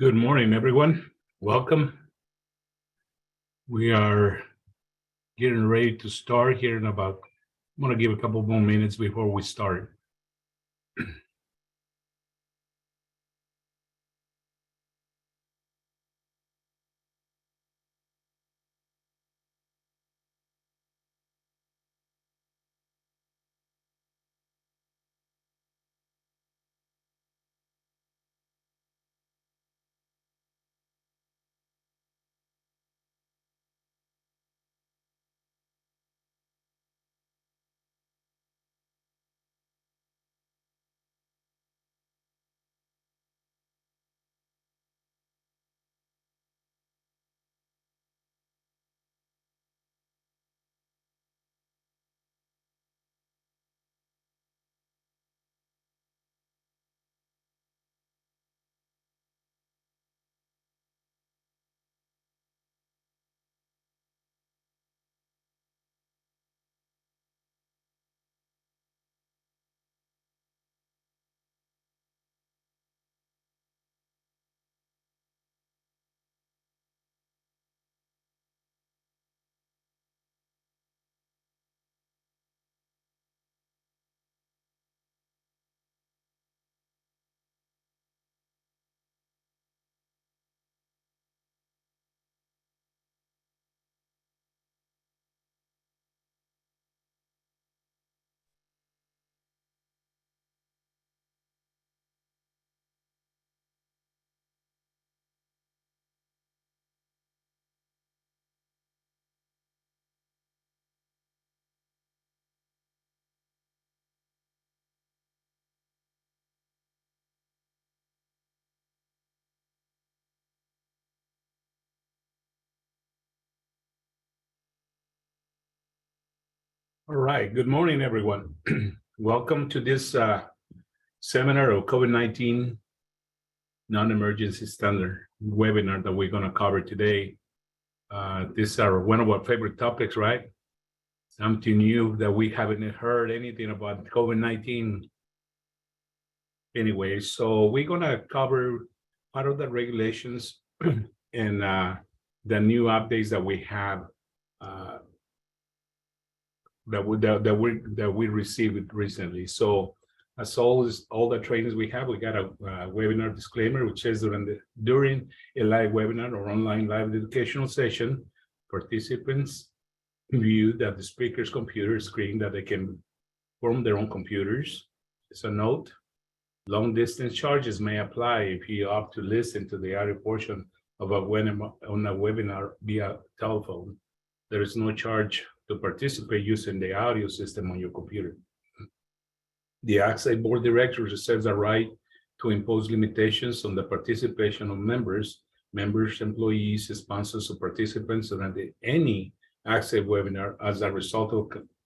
Good morning, everyone. Welcome. We are getting ready to start here in about, I'm going to give a couple more minutes before we start. All right. Good morning, everyone. Welcome to this seminar of COVID-19 non-emergency standard webinar that we're going to cover today. This is one of our favorite topics, right? Something new that we haven't heard anything about COVID-19. Anyway, so we're going to cover part of the regulations and the new updates that we have that we received recently. So as always, all the trainings we have, we got a webinar disclaimer, which says during a live webinar or online live educational session, participants view that the speaker's computer screen that they can form their own computers. It's a note. Long distance charges may apply if you opt to listen to the audio portion of a webinar via telephone. There is no charge to participate using the audio system on your computer. The AgSafe board of directors reserves the right to impose limitations on the participation of members, employees, sponsors, or participants on any AgSafe webinar as a result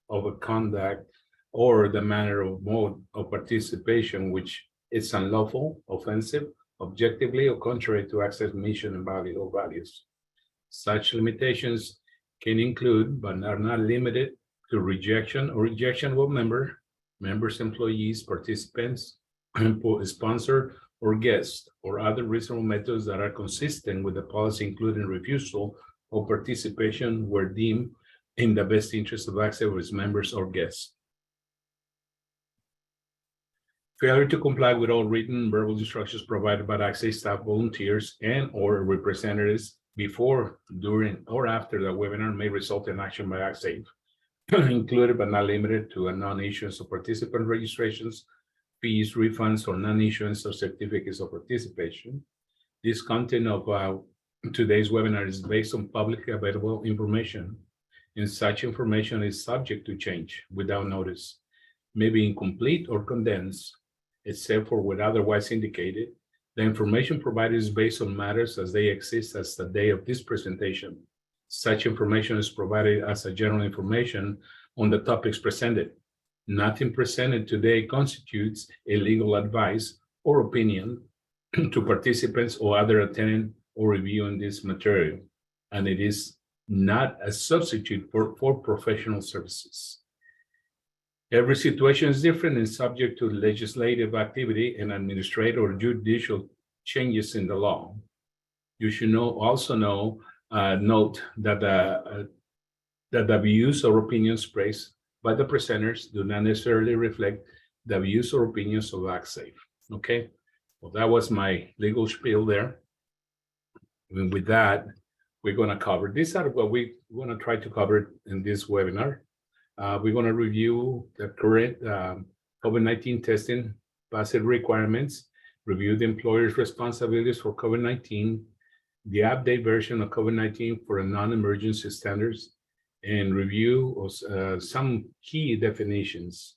of a conduct or the manner of mode of participation, which is unlawful, offensive, objectively, or contrary to AgSafe's mission and values. Such limitations can include, but are not limited to, rejection of a members, employees, participants, sponsor, or guests, or other reasonable methods that are consistent with the policy, including refusal of participation where deemed in the best interest of AgSafe or its members or guests. Failure to comply with all written and verbal instructions provided by AgSafe staff, volunteers, and/or representatives before, during, or after the webinar may result in action by AgSafe, included but not limited to a non-issuance of participant registrations, fees, refunds, or non-issuance of certificates of participation. This content of today's webinar is based on publicly available information, and such information is subject to change without notice, may be incomplete or condensed, except for what otherwise indicated. The information provided is based on matters as they exist as the day of this presentation. Such information is provided as a general information on the topics presented. Nothing presented today constitutes a legal advice or opinion to participants or other attending or reviewing this material, and it is not a substitute for professional services. Every situation is different and subject to legislative activity and administrative or judicial changes in the law, you should also note that the views or opinions expressed by the presenters do not necessarily reflect the views or opinions of AgSafe. Okay, well, that was my legal spiel there. And with that, we're going to cover these are what we're going to try to cover in this webinar. We're going to review the current COVID-19 testing passive requirements, review the employer's responsibilities for COVID-19, the update version of COVID-19 for non-emergency standards, and review of some key definitions,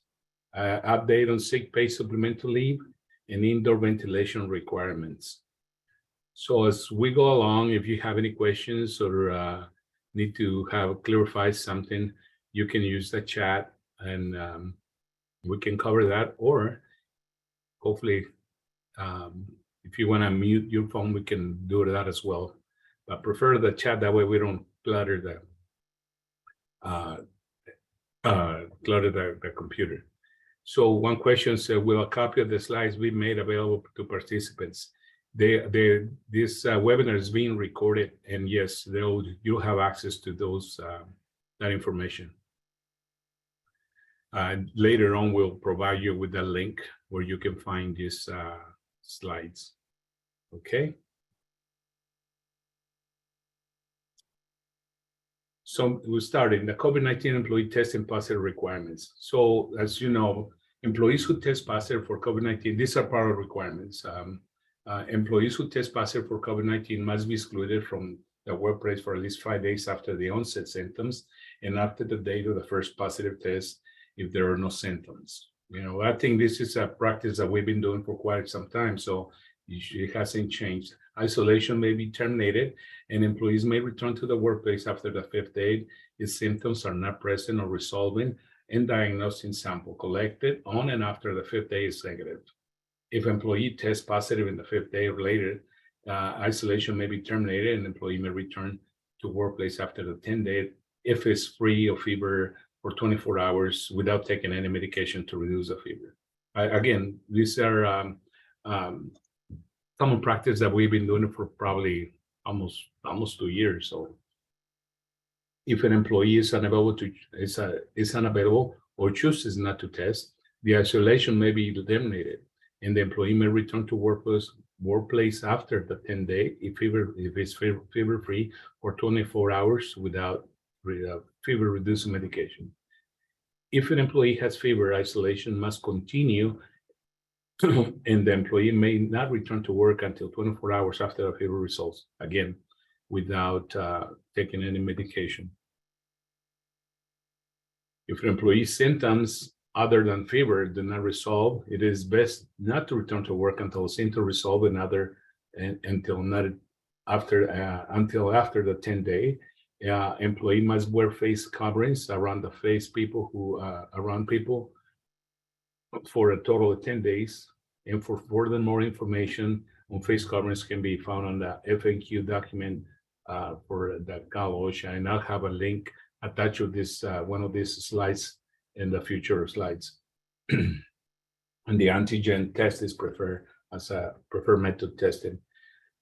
update on sick pay supplemental leave, and indoor ventilation requirements. So as we go along, if you have any questions or need to clarify something, you can use the chat and we can cover that, or hopefully if you want to mute your phone, we can do that as well. But prefer the chat, that way we don't clutter the computer. So one question said, will a copy of the slides be made available to participants? This webinar is being recorded, and yes, you'll have access to that information. Later on, we'll provide you with a link where you can find these slides. Okay. So we started the COVID-19 employee testing positive requirements. So as you know, employees who test positive for COVID-19, these are part of requirements. Employees who test positive for COVID-19 must be excluded from the workplace for at least 5 days after the onset symptoms and after the date of the first positive test if there are no symptoms. You know, I think this is a practice that we've been doing for quite some time, so it hasn't changed. Isolation may be terminated, and employees may return to the workplace after the 5th day if symptoms are not present or resolving and diagnosed in sample collected on and after the 5th day is negative. If employee tests positive in the 5th day or later, isolation may be terminated and employee may return to workplace after the 10th day if it's free of fever for 24 hours without taking any medication to reduce the fever. Again, these are common practice that we've been doing for probably almost 2 years. So if an employee is unavailable or chooses not to test, the isolation may be eliminated, and the employee may return to workplace after the 10th day if it's fever-free for 24 hours without fever-reducing medication. If an employee has fever, isolation must continue, and the employee may not return to work until 24 hours after the fever resolves, again, without taking any medication. If an employee's symptoms other than fever do not resolve, it is best not to return to work until symptoms resolve until after the 10th day. Employee must wear face coverings around the face around people for a total of 10 days. And for further more information on face coverings can be found on the FAQ document for the OSHA, and I'll have a link attached to this one of these slides in the future slides. And the antigen test is preferred as a preferred method testing.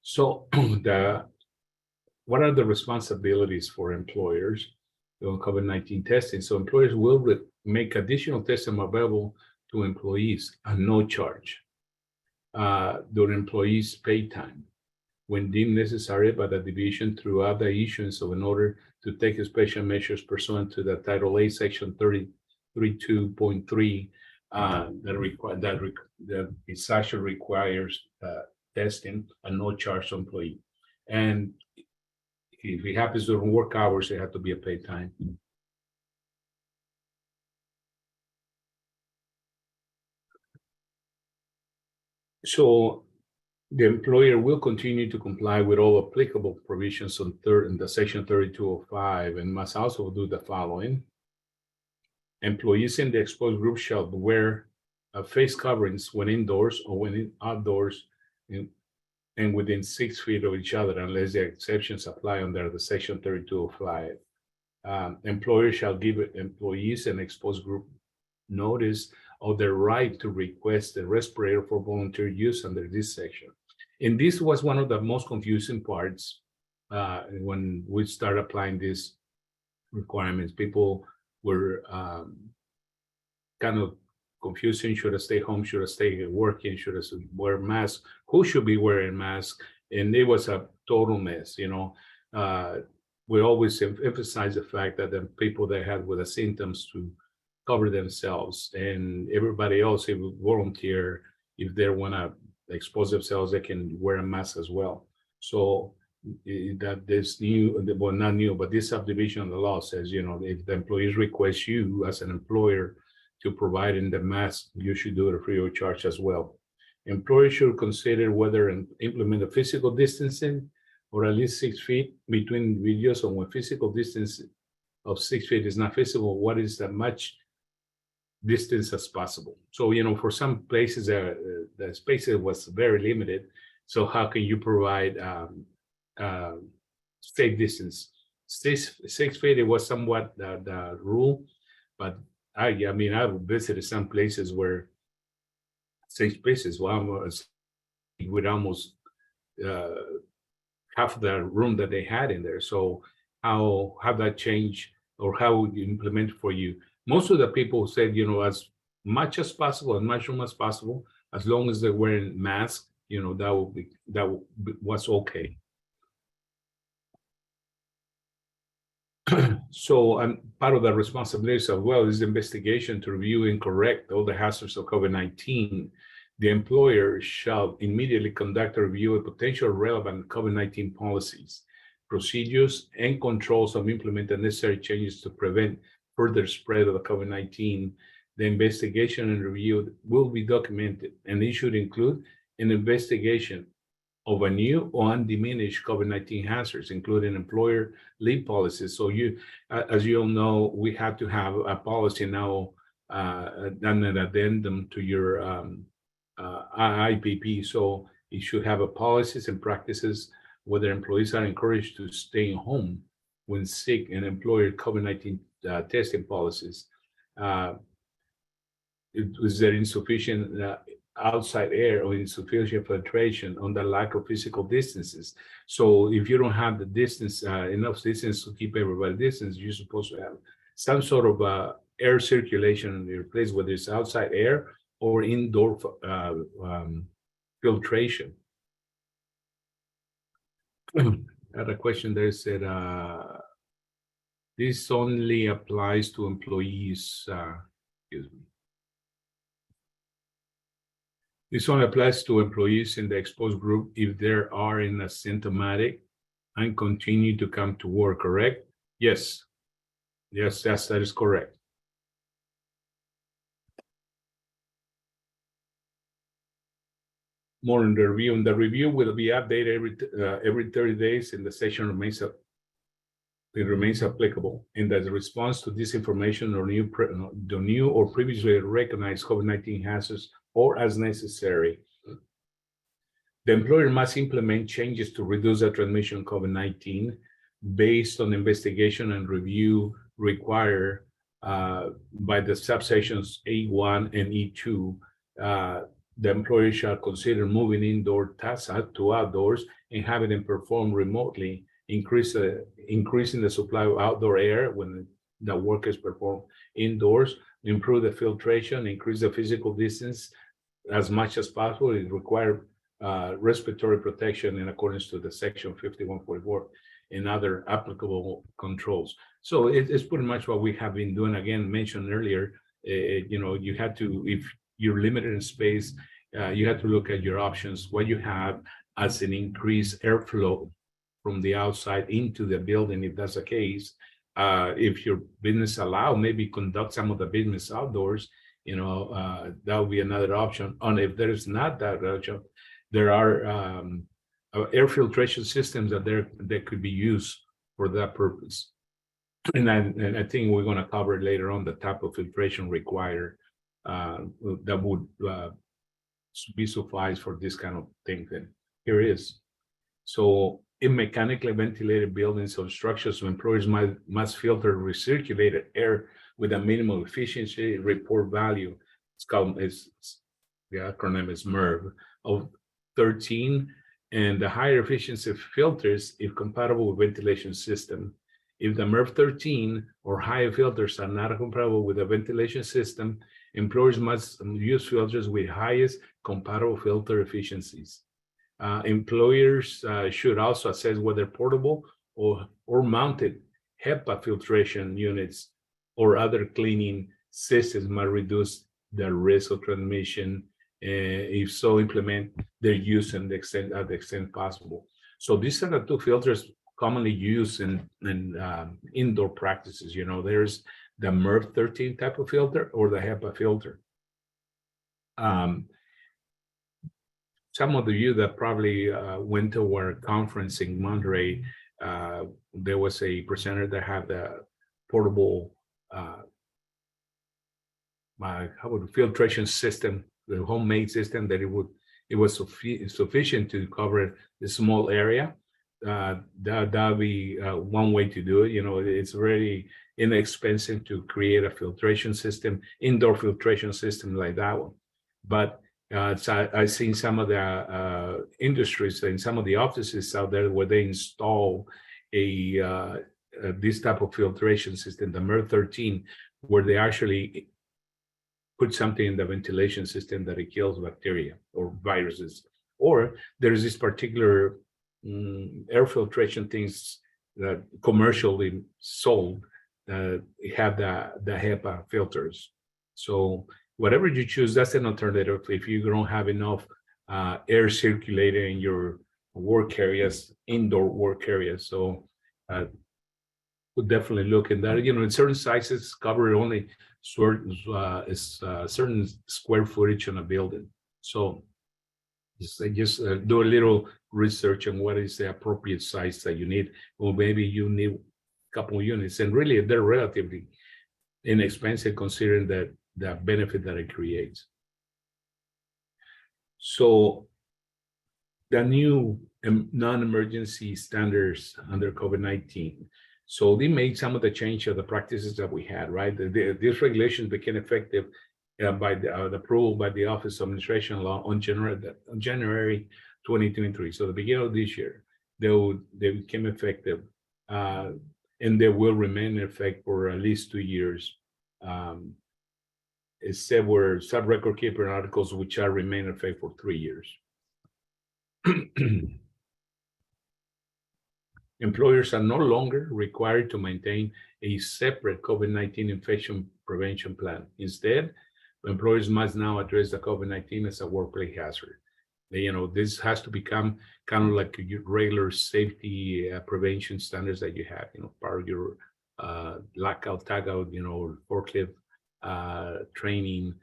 So what are the responsibilities for employers on COVID-19 testing? So employers will make additional testing available to employees at no charge during employees' pay time when deemed necessary by the division throughout the issuance of an order to take special measures pursuant to the Title 8, Section 32.3 that it actually requires testing at no charge to employee. And if it happens during work hours, it has to be a paid time. So the employer will continue to comply with all applicable provisions in the Section 3205 and must also do the following. Employees in the exposed group shall wear face coverings when indoors or when outdoors and within 6 feet of each other, unless the exceptions apply under the Section 3205. Employers shall give employees and exposed group notice of their right to request a respirator for volunteer use under this section. And this was one of the most confusing parts when we started applying these requirements. People were kind of confusing. Should I stay home? Should I stay working? Should I wear a mask? Who should be wearing masks? And it was a total mess, you know. We always emphasize the fact that the people that had with the symptoms to cover themselves, and everybody else, if volunteer, if they want to expose themselves, they can wear a mask as well. So that this new, well, not new, but this subdivision of the law says, you know, if the employees request you as an employer to provide in the mask, you should do it free of charge as well. Employers should consider whether and implement a physical distancing or at least 6 feet between individuals. So when physical distance of 6 feet is not feasible, what is that much distance as possible? So, you know, for some places, the space was very limited. So how can you provide safe distance? 6 feet, it was somewhat the rule, but I mean, I've visited some places where 6 spaces, with almost half of the room that they had in there. So how that changed, or how would you implement for you? Most of the people said, you know, as much as possible, as much room as possible, as long as they're wearing masks, you know, that was okay. So part of the responsibilities as well is the investigation to review and correct all the hazards of COVID-19. The employer shall immediately conduct a review of potential relevant COVID-19 policies, procedures, and controls, and implement the necessary changes to prevent further spread of the COVID-19. The investigation and review will be documented, and it should include an investigation of a new or undiminished COVID-19 hazards, including employer leave policies. So you, as you all know, we have to have a policy now, and an addendum to your IPP. So it should have a policies and practices whether employees are encouraged to stay home when sick, and employer COVID-19 testing policies. Is there insufficient outside air or insufficient filtration on the lack of physical distances? So if you don't have the distance, enough distance to keep everybody distance, you're supposed to have some sort of air circulation in your place, whether it's outside air or indoor filtration. I had a question there said, this only applies to employees, excuse me. This only applies to employees in the exposed group if they are asymptomatic and continue to come to work, correct? Yes. Yes, that is correct. More in the review. And the review will be updated every 30 days, and the session remains applicable. And as a response to this information or new or previously recognized COVID-19 hazards, or as necessary, the employer must implement changes to reduce the transmission of COVID-19 based on investigation and review required by the subsections A1 and E2. The employer shall consider moving indoor tasks to outdoors and having them perform remotely, increasing the supply of outdoor air when the workers perform indoors, improve the filtration, increase the physical distance as much as possible. It requires respiratory protection in accordance to the section 5144 and other applicable controls. So it's pretty much what we have been doing. Again, mentioned earlier, you know, you had to, if you're limited in space, you have to look at your options, what you have as an increased airflow from the outside into the building, if that's the case. If your business allow, maybe conduct some of the business outdoors, you know, that would be another option. And if there is not that option, there are air filtration systems that could be used for that purpose. And I think we're going to cover later on the type of filtration required that would be suffice for this kind of thing. And here it is. So in mechanically ventilated buildings or structures, employers must filter recirculated air with a minimal efficiency report value. It's called, the acronym is MERV, of 13 and the higher efficiency filters if compatible with ventilation system. If the MERV13 or higher filters are not compatible with a ventilation system, employers must use filters with highest compatible filter efficiencies. Employers should also assess whether portable or mounted HEPA filtration units or other cleaning systems might reduce the risk of transmission. If so, implement their use at the extent possible. So these are the two filters commonly used in indoor practices. You know, there's the MERV13 type of filter or the HEPA filter. Some of you that probably went to our conference in Monterey, there was a presenter that had the portable filtration system, the homemade system, that it was sufficient to cover the small area. That'd be one way to do it. You know, it's very inexpensive to create a filtration system, indoor filtration system like that one. But so I've seen some of the industries and some of the offices out there where they install this type of filtration system, the MERV13, where they actually put something in the ventilation system that it kills bacteria or viruses. Or there's this particular air filtration things that commercially sold that have the HEPA filters. So whatever you choose, that's an alternative if you don't have enough air circulating in your work areas, indoor work areas. So would definitely look at that. You know, in certain sizes, cover only certain square footage on a building. So just do a little research on what is the appropriate size that you need, or maybe you need a couple of units, and really they're relatively inexpensive considering that the benefit that it creates. So the new non-emergency standards under COVID-19. So they made some of the change of the practices that we had, right? These regulations became effective by the approval by the Office of Administration Law on January 2023. So the beginning of this year, they became effective, and they will remain in effect for at least 2 years. Except where sub-record keeping articles, which are remain in effect for 3 years. Employers are no longer required to maintain a separate COVID-19 infection prevention plan. Instead, employers must now address the COVID-19 as a workplace hazard. You know, this has to become kind of like your regular safety prevention standards that you have, you know, part of your lockout, tagout, you know, forklift training,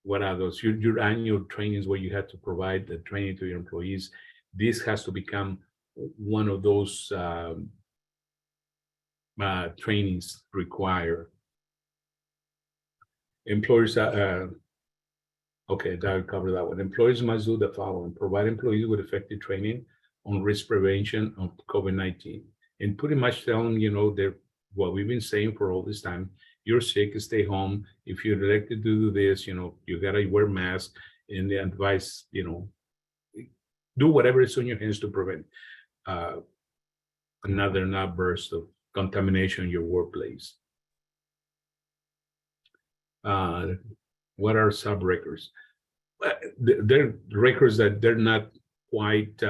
what are those? Your annual trainings where you have to provide the training to your employees. This has to become one of those trainings required. Employers, okay, that will cover that one. Employers must do the following: provide employees with effective training on risk prevention of COVID-19, and pretty much tell them, you know, what we've been saying for all this time. You're sick, stay home. If you're elected to do this, you know, you gotta wear masks, and the advice, you know, do whatever is on your hands to prevent another outburst of contamination in your workplace. What are sub-records? They're records that they're not quite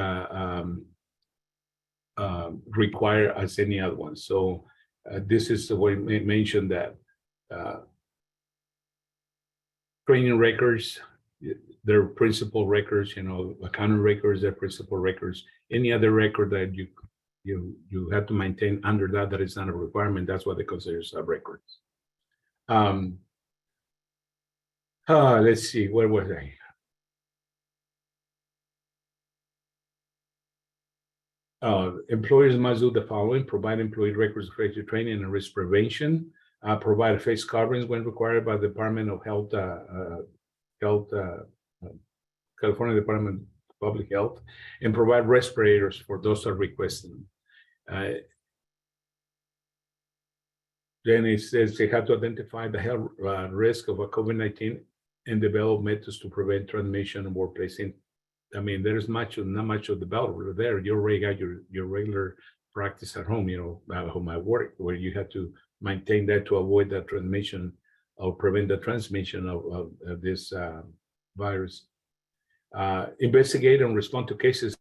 required as any other one. So this is the way I mentioned that training records, they're principal records, you know, accounting records, they're principal records. Any other record that you have to maintain under that is not a requirement, that's what they consider sub-records. Let's see, where was I? Employers must do the following: provide employee records of safety training and risk prevention, provide face coverings when required by the Department of Health, California Department of Public Health, and provide respirators for those that are requesting. Then it says they have to identify the health risk of a COVID-19 and develop methods to prevent transmission in workplace. I mean, there's not much of development there. You already got your regular practice at home, at home at work, where you have to maintain that to avoid that transmission or prevent the transmission of this virus. Investigate and respond to cases.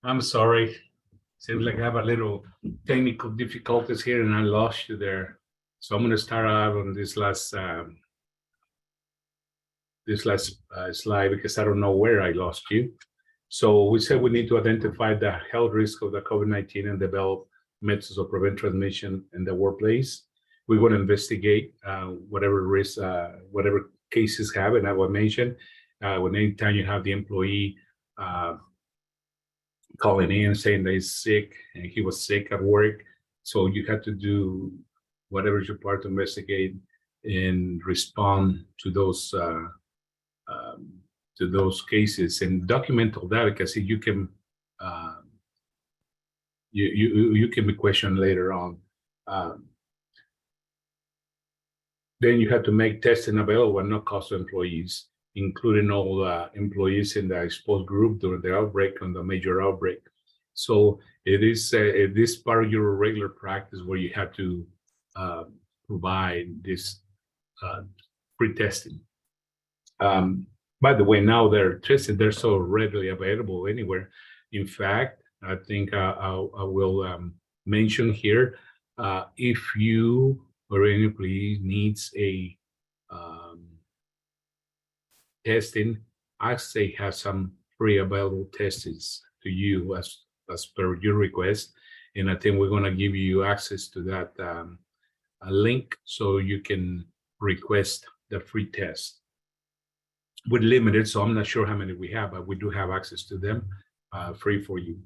I'm sorry. Seems like I have a little technical difficulties here and I lost you there. So I'm going to start out on this last slide because I don't know where I lost you. So we said we need to identify the health risk of the COVID-19 and develop methods of prevent transmission in the workplace. We want to investigate whatever risk, whatever cases have, and I will mention when anytime you have the employee calling in saying that he's sick and he was sick at work, so you have to do whatever is your part to investigate and respond to those cases and document all that, because you can you can be questioned later on. Then you have to make testing available at no cost to employees, including all employees in the exposed group during the outbreak and the major outbreak. So it is part of your regular practice where you have to provide this pre-testing. By the way, now they're tested, they're so readily available anywhere. In fact, I think I will mention here, if you or any employee needs a testing, AgSafe has some free available tests to you as per your request. And I think we're going to give you access to that link so you can request the free test. We're limited, so I'm not sure how many we have, but we do have access to them free for you.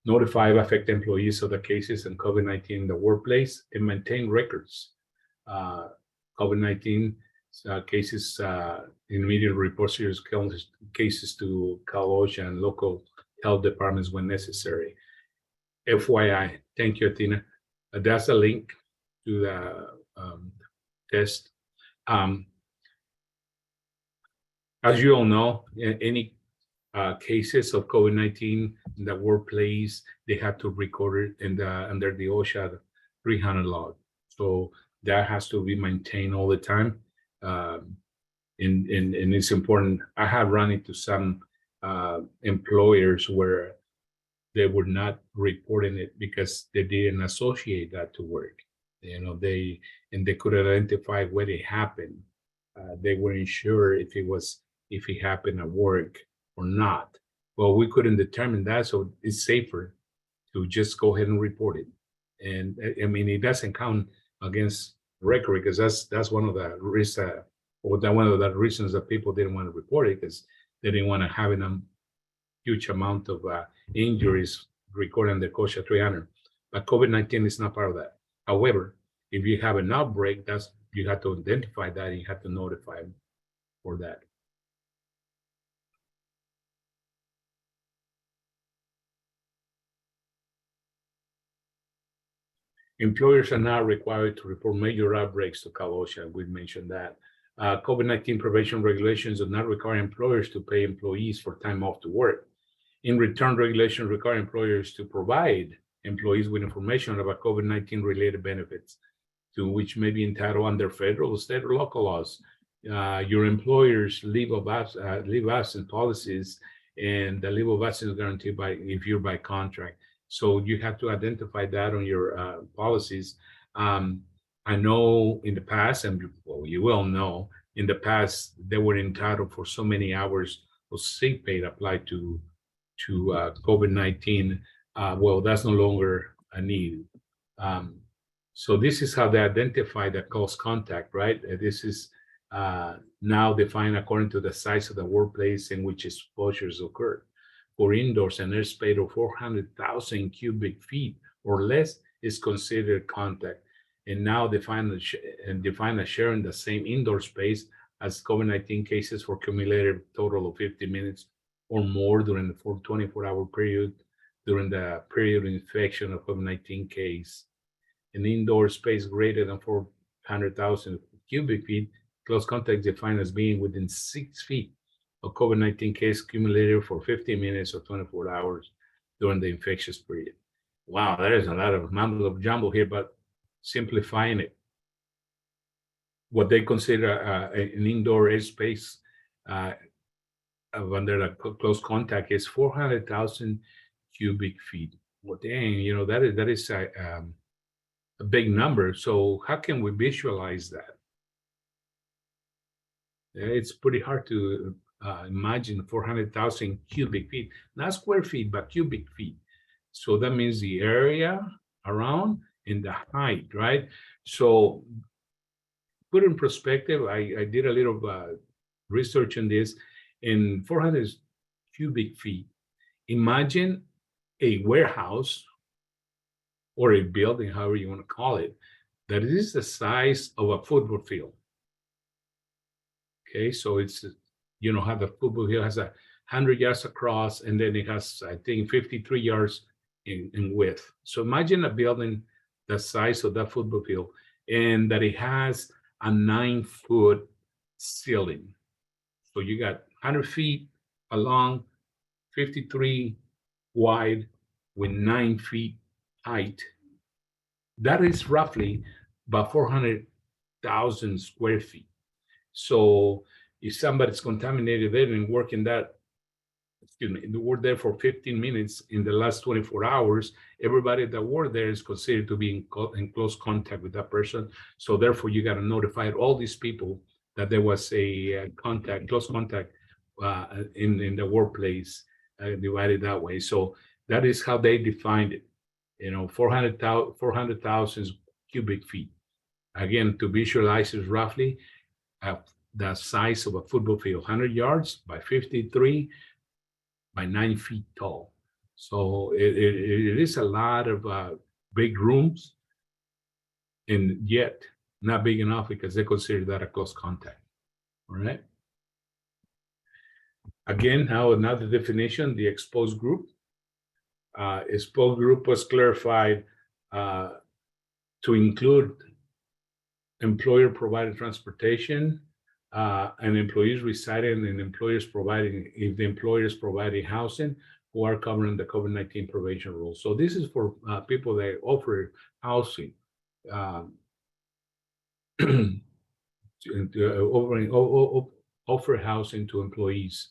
Notify affected employees of the cases and COVID-19 in the workplace and maintain records. COVID-19 cases, immediate report serious cases to CalOSHA and local health departments when necessary. FYI, thank you, Athena. That's a link to the test. As you all know, any cases of COVID-19 in the workplace, they have to record it under the OSHA 300 log. So that has to be maintained all the time. And it's important. I have run into some employers where they were not reporting it because they didn't associate that to work. They could identify where it happened. They weren't sure if it happened at work or not. Well, we couldn't determine that, so it's safer to just go ahead and report it. And I mean, it doesn't count against record, because that's one of the risks, or one of the reasons that people didn't want to report it, because they didn't want to have a huge amount of injuries recorded in the OSHA 300. But COVID-19 is not part of that. However, If you have an outbreak, you have to identify that, and you have to notify them for that. Employers are now required to report major outbreaks to Cal OSHA. We mentioned that. COVID-19 prevention regulations do not require employers to pay employees for time off to work. In return, regulations require employers to provide employees with information about COVID-19 related benefits to which may be entitled under federal, state, or local laws. Your employer's leave of absence policies, and the leave of absence is guaranteed if you're by contract. So you have to identify that on your policies. I know in the past, and well, you will know, in the past, they were entitled for so many hours of sick pay applied to COVID-19. Well, that's no longer a need. So this is how they identify the close contact, right? This is now defined according to the size of the workplace in which exposures occurred. For indoors, an airspace of 400,000 cubic feet or less is considered contact, and now define as sharing the same indoor space as COVID-19 cases for cumulative total of 50 minutes or more during the 24-hour period during the period of infection of COVID-19 case. An indoor space greater than 400,000 cubic feet, close contact defined as being within 6 feet of COVID-19 case cumulative for 50 minutes or 24 hours during the infectious period. Wow, there is a lot of mumble of jumble here, but simplifying it. What they consider an indoor airspace under a close contact is 400,000 cubic feet. Well, dang, you know, that is a big number. So how can we visualize that? It's pretty hard to imagine 400,000 cubic feet, not square feet, but cubic feet. So that means the area around and the height, right? So put in perspective, I did a little research on this. In 400 cubic feet, imagine a warehouse or a building, however you want to call it, that is the size of a football field. Okay, so it's, you know, how the football field has 100 yards across, and then it has, I think, 53 yards in width. So imagine a building the size of that football field, and that it has a 9-foot ceiling. So you got 100 feet along, 53 wide, with 9 feet height. That is roughly about 400,000 square feet. So if somebody's contaminated there and working that, they work there for 15 minutes in the last 24 hours, everybody that worked there is considered to be in close contact with that person. So therefore, you got to notify all these people that there was a close contact in the workplace, divided that way. So that is how they defined it. You know, 400,000 cubic feet. Again, to visualize is roughly the size of a football field, 100 yards by 53 by 9 feet tall. So it is a lot of big rooms, and yet not big enough because they consider that a close contact. All right. Again, now another definition, the exposed group. Exposed group was clarified to include employer-provided transportation and employees residing in employers providing, if the employer is providing housing, who are covering the COVID-19 prevention rules. So this is for people that offer housing, offer housing to employees,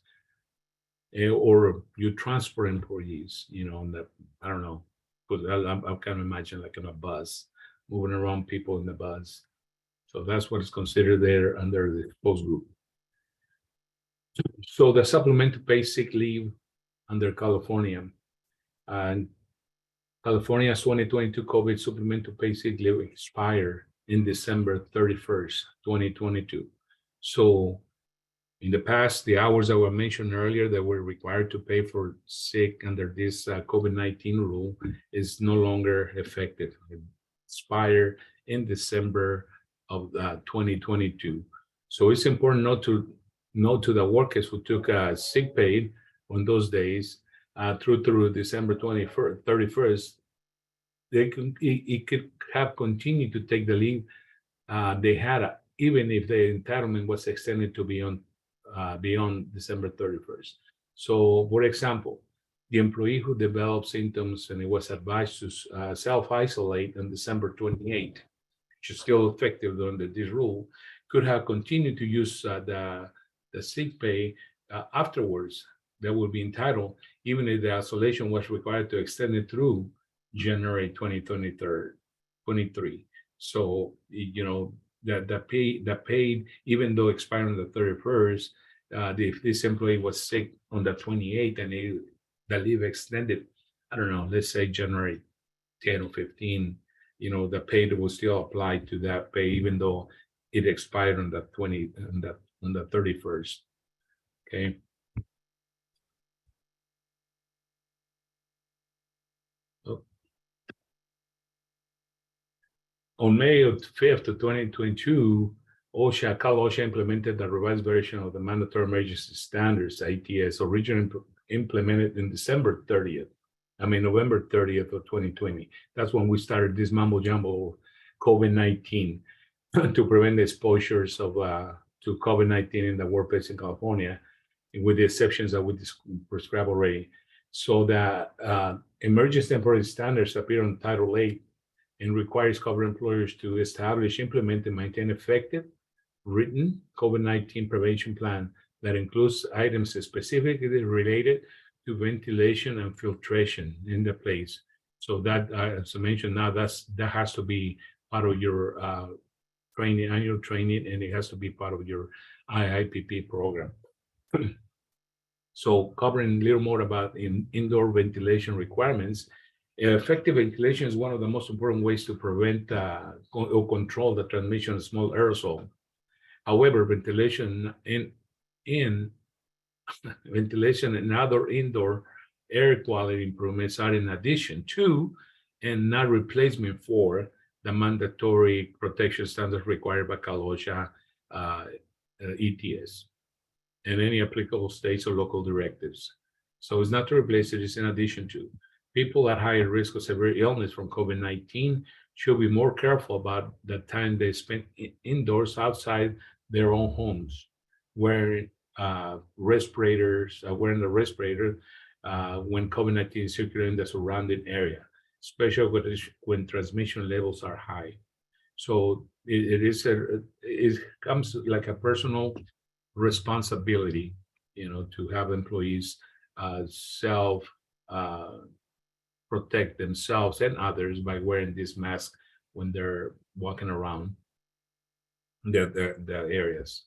or you transport employees, you know, that, I don't know, because I can imagine like in a bus, moving around people in the bus. So that's what is considered there under the exposed group. So the supplemental paid sick leave under California, and California's 2022 COVID supplemental paid sick leave expired in December 31st, 2022. So in the past, the hours that were mentioned earlier that were required to pay for sick under this COVID-19 rule is no longer effective. It expired in December of 2022. So it's important not to note to the workers who took sick pay on those days through December 31st, it could have continued to take the leave they had, even if the entitlement was extended to beyond December 31st. So, for example, the employee who developed symptoms and it was advised to self-isolate on December 28th, which is still effective under this rule, could have continued to use the sick pay afterwards. That would be entitled, even if the isolation was required to extend it through January 2023. So, the paid, even though expired on the 31st, if this employee was sick on the 28th and the leave extended, I don't know, let's say January 10 or 15, the pay will still apply to that pay, even though it expired on the 31st. Okay. On May 5th of 2022, OSHA implemented the revised version of the Mandatory Emergency Standards, ATS, originally implemented in November 30th of 2020. That's when we started this mumbo jumbo COVID-19 to prevent the exposures of to COVID-19 in the workplace in California, with the exceptions that we prescribed already. So the emergency temporary standards appear on Title 8 and requires covered employers to establish, implement, and maintain effective written COVID-19 prevention plan that includes items specifically related to ventilation and filtration in the place. So that, as I mentioned, now that has to be part of your annual training, and it has to be part of your IIPP program. So covering a little more about indoor ventilation requirements. Effective ventilation is one of the most important ways to prevent or control the transmission of small aerosol. However, ventilation and other indoor air quality improvements are in addition to and not replacement for the mandatory protection standards required by OSHA ETS and any applicable states or local directives. So it's not to replace it, it's in addition to. People at higher risk of severe illness from COVID-19 should be more careful about the time they spend indoors outside their own homes, wearing respirators, wearing the respirator when COVID-19 is circulating in the surrounding area, especially when transmission levels are high. So it comes like a personal responsibility, to have employees protect themselves and others by wearing this mask when they're walking around the areas.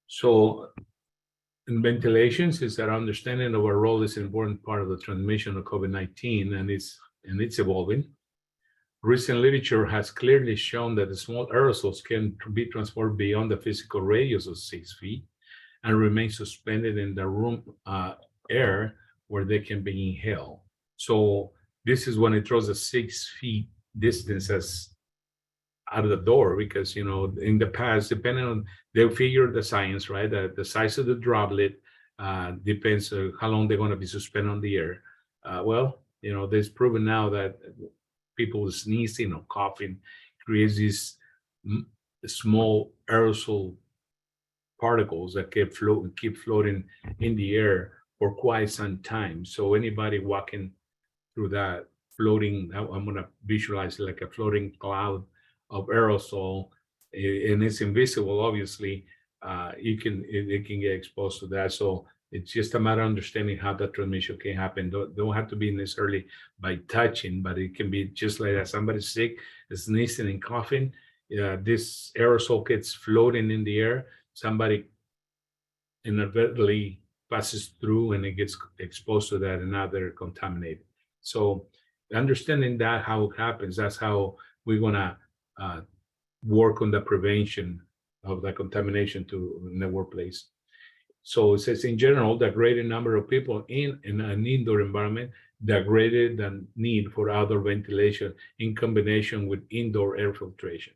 So in ventilation, since our understanding of our role is an important part of the transmission of COVID-19 and it's evolving, recent literature has clearly shown that the small aerosols can be transported beyond the physical radius of 6 feet and remain suspended in the room air where they can be inhaled. So this is when it throws a 6 feet distance as out of the door, because in the past, depending on, they figure the science, right? The size of the droplet depends on how long they're going to be suspended on the air. There's proven now that people sneezing or coughing creates these small aerosol particles that keep floating in the air for quite some time. So anybody walking through that floating, I'm going to visualize it like a floating cloud of aerosol, and it's invisible, obviously, it can get exposed to that. So it's just a matter of understanding how that transmission can happen. Don't have to be necessarily by touching, but it can be just like that. Somebody's sick, sneezing and coughing, this aerosol gets floating in the air. Somebody inadvertently passes through and it gets exposed to that, and now they're contaminated. So understanding that, how it happens, that's how we're going to work on the prevention of the contamination in the workplace. So it says in general, the greater number of people in an indoor environment, the greater the need for outdoor ventilation in combination with indoor air filtration.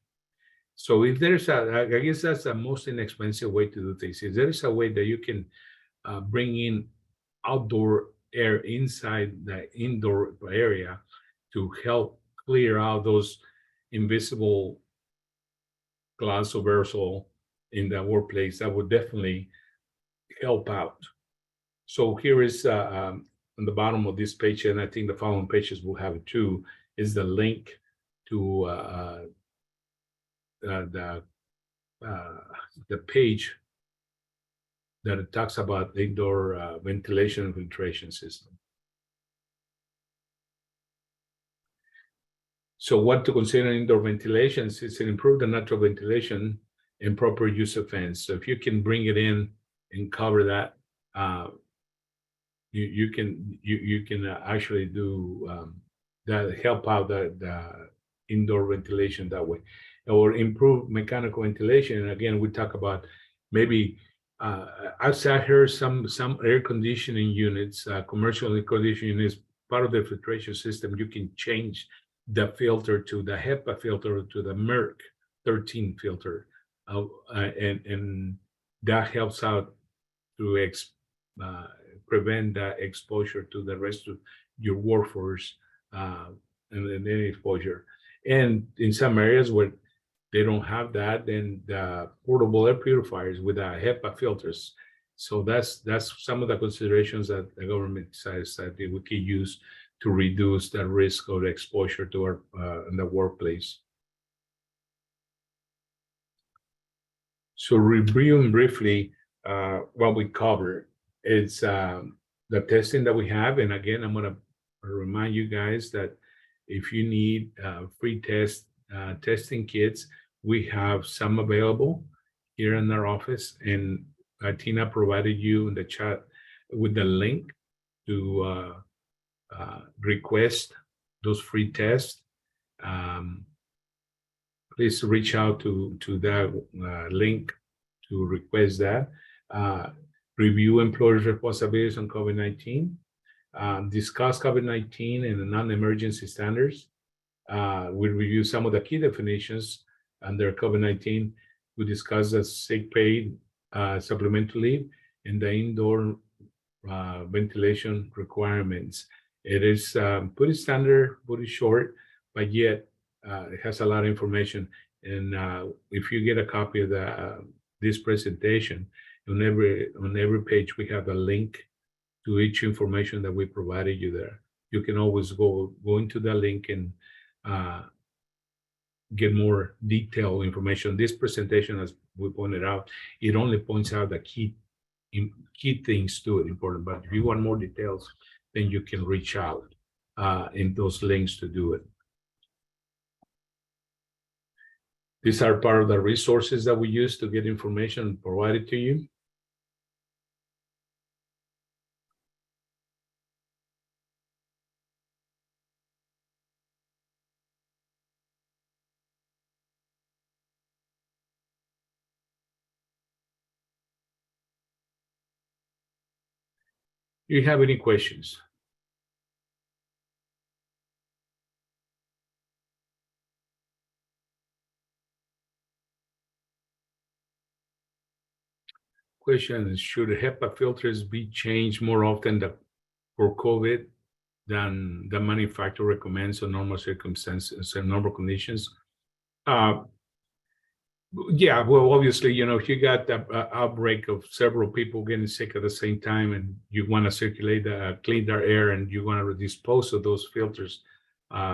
So if there's I guess that's the most inexpensive way to do things. If there is a way that you can bring in outdoor air inside the indoor area to help clear out those invisible clouds of aerosol in the workplace, that would definitely help out. So here is on the bottom of this page, and I think the following pages will have it too, is the link to the page that it talks about the indoor ventilation and filtration system. So what to consider indoor ventilation is to improve the natural ventilation and proper use of fans. So if you can bring it in and cover that, you can actually do that, help out the indoor ventilation that way, or improve mechanical ventilation. And again, we talk about maybe outside here some air conditioning units, commercial air conditioning units, part of the filtration system. You can change the filter to the HEPA filter, to the MERC 13 filter, and that helps out to prevent that exposure to the rest of your workforce and any exposure. And in some areas where they don't have that, then the portable air purifiers with HEPA filters. So that's some of the considerations that the government decides that we can use to reduce the risk of exposure to our in the workplace. So reviewing briefly what we covered, it's the testing that we have. And again, I'm going to remind you guys that if you need free testing kits, we have some available here in our office. And Tina provided you in the chat with the link to request those free tests. Please reach out to that link to request that. Review employers' responsibilities on COVID-19. Discuss COVID-19 and the non-emergency standards. We review some of the key definitions under COVID-19. We discuss the sick paid supplemental leave and the indoor ventilation requirements. It is pretty standard, pretty short, but yet it has a lot of information. And if you get a copy of this presentation, on every page we have a link to each information that we provided you there. You can always go into the link and get more detailed information. This presentation, as we pointed out, it only points out the key things to it important. But if you want more details, then you can reach out in those links to do it. These are part of the resources that we use to get information provided to you. Do you have any questions? Question is, should HEPA filters be changed more often for COVID than the manufacturer recommends on normal circumstances and normal conditions? Yeah, well, obviously, you know, if you got the outbreak of several people getting sick at the same time and you want to circulate, clean their air, and you want to dispose of those filters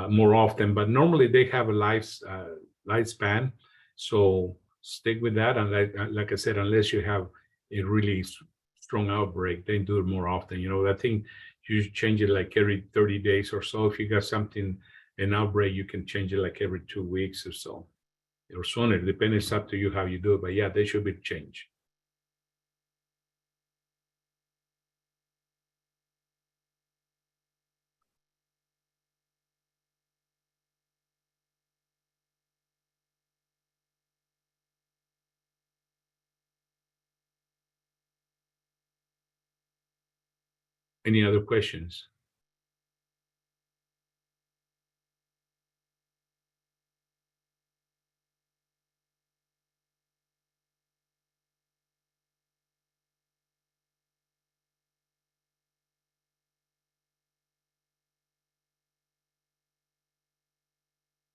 more often, but normally they have a lifespan. So stick with that. And like I said, unless you have a really strong outbreak, then do it more often. You know, I think you change it like every 30 days or so. If you got something, an outbreak, you can change it like every 2 weeks or so. Or sooner, depending, it's up to you how you do it, but yeah, they should be changed. Any other questions?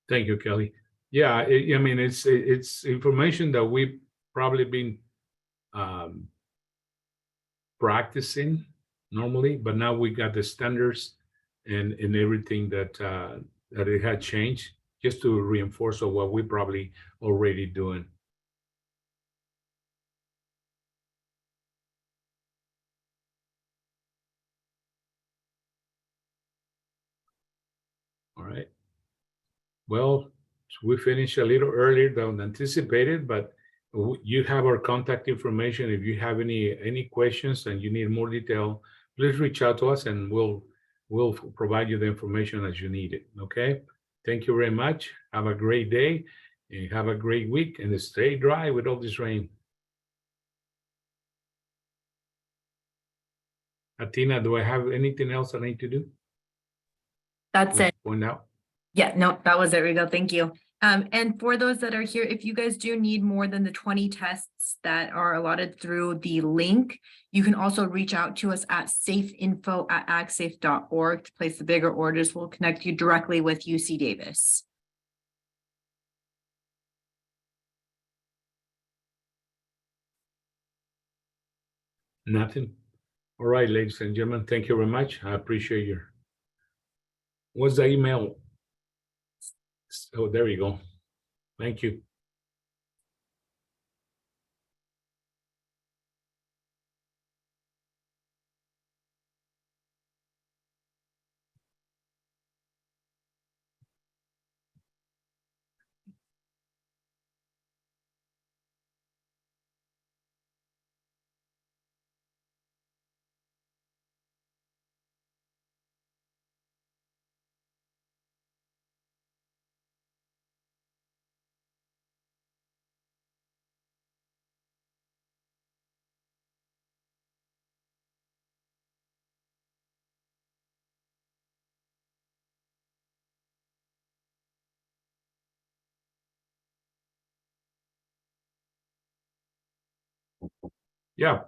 Thank you, Kelly. Yeah, I mean, it's information that we've probably been practicing normally, but now we got the standards and everything that it had changed just to reinforce of what we're probably already doing. All right. Well, we finished a little earlier than anticipated, but you have our contact information. If you have any questions and you need more detail, please reach out to us and we'll provide you the information as you need it. Okay. Thank you very much. Have a great day and have a great week and stay dry with all this rain. Atina, do I have anything else I need to do? That's it. Point out. Yeah, no, that was it, Rigo. Thank you. And for those that are here, if you guys do need more than the 20 tests that are allotted through the link, you can also reach out to us at safeinfo@agsafe.org to place the bigger orders. We'll connect you directly with UC Davis. Nothing. All right, ladies and gentlemen, thank you very much. I appreciate your. What's the email? Oh, there you go. Thank you. Yeah.